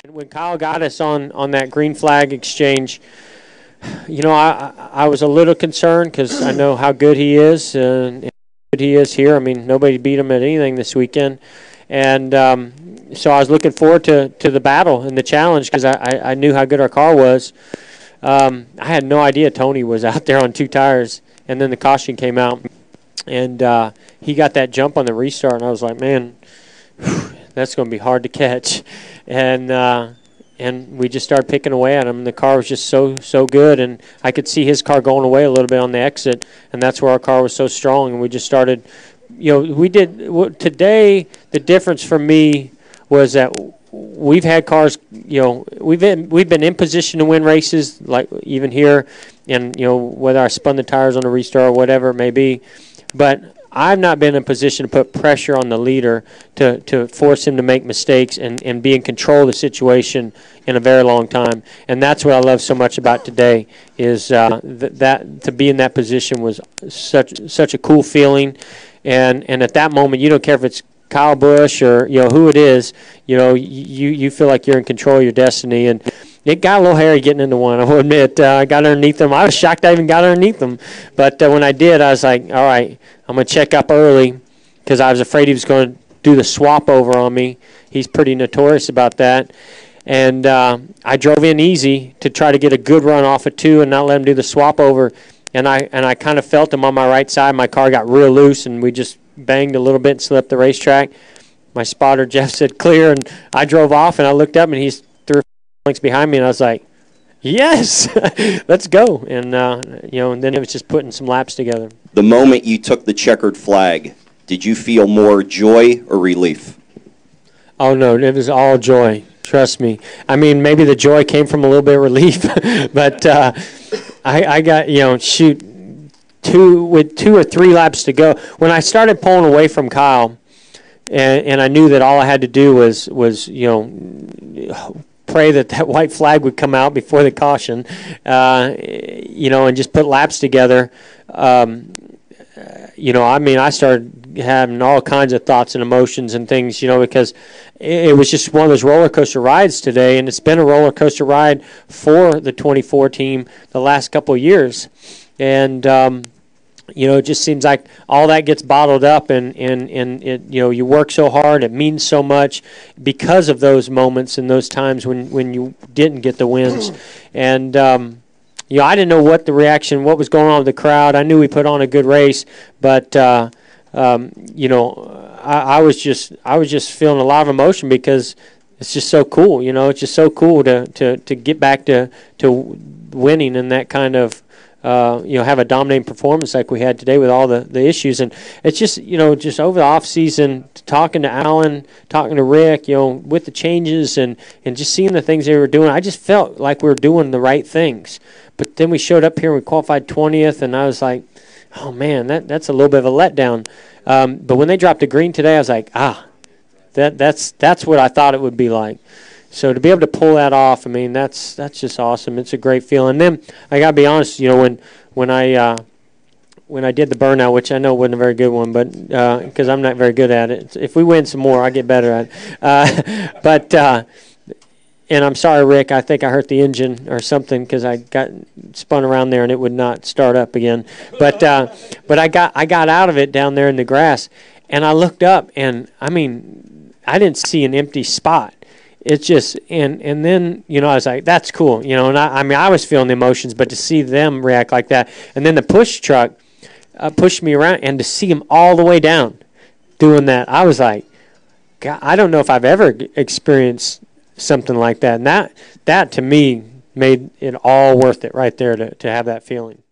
When Kyle got us on that green flag exchange, you know, I was a little concerned because I know how good he is and how good he is here. I mean, nobody beat him at anything this weekend. And so I was looking forward to the battle and the challenge because I knew how good our car was. I had no idea Tony was out there on 2 tires, and then the caution came out, and he got that jump on the restart, and I was like, man, that's going to be hard to catch. And we just started picking away at him. The car was just so good, and I could see his car going away a little bit on the exit, and that's where our car was so strong. And we just started, you know, we did today. The difference for me was that we've had cars, you know, we've been in position to win races, like even here, and you know whether I spun the tires on a restart or whatever it may be, but I've not been in a position to put pressure on the leader to force him to make mistakes and be in control of the situation in a very long time. And that's what I love so much about today is that to be in that position was such a cool feeling. And at that moment, you don't care if it's Kyle Busch or you know who it is, you know you feel like you're in control of your destiny. And it got a little hairy getting into one, I will admit. I got underneath them. I was shocked I even got underneath them. But when I did, I was like, all right, I'm going to check up early because I was afraid he was going to do the swap over on me. He's pretty notorious about that. And I drove in easy to try to get a good run off of 2 and not let him do the swap over. And I kind of felt him on my right side. My car got real loose, and we just banged a little bit and slipped the racetrack. My spotter, Jeff, said clear, and I drove off, and I looked up, and he's 3 or 4 lengths behind me, and I was like, yes, let's go. And, you know, and then it was just putting some laps together. The moment you took the checkered flag, did you feel more joy or relief? Oh, no, it was all joy. Trust me. I mean, maybe the joy came from a little bit of relief, but I got, you know, shoot, 2 or 3 laps to go. When I started pulling away from Kyle, and I knew that all I had to do was you know, pray that white flag would come out before the caution, you know, and just put laps together. You know, I mean, I started having all kinds of thoughts and emotions and things, you know, because it was just one of those roller coaster rides today, and it's been a roller coaster ride for the 24 team the last couple of years. And, you know, it just seems like all that gets bottled up, and it, you know, you work so hard, it means so much because of those moments and those times when you didn't get the wins. And, you know, I didn't know what was going on with the crowd. I knew we put on a good race, but, you know, I was just feeling a lot of emotion because it's just so cool. You know, it's just so cool to get back to winning and that kind of, you know, have a dominating performance like we had today with all the issues. And it's just, you know, just over the off season, talking to Alan, talking to Rick, you know, with the changes and just seeing the things they were doing, I just felt like we were doing the right things. But then we showed up here and we qualified 20th, and I was like, oh man, that's a little bit of a letdown. But when they dropped the green today, I was like, that's what I thought it would be like. So to be able to pull that off, I mean, that's just awesome. It's a great feeling. And then I gotta be honest, you know, when I did the burnout, which I know wasn't a very good one, but because I'm not very good at it. If we win some more, I get better at it. But and I'm sorry, Rick. I think I hurt the engine or something because I got spun around there and it would not start up again. But I got out of it down there in the grass, and I looked up, and I mean, I didn't see an empty spot. It's just and then, you know, I was like, that's cool, you know. And I mean, I was feeling the emotions, but to see them react like that, and then the push truck pushed me around, and to see him all the way down doing that, I was like, God, I don't know if I've ever experienced something like that. And that to me made it all worth it right there to have that feeling.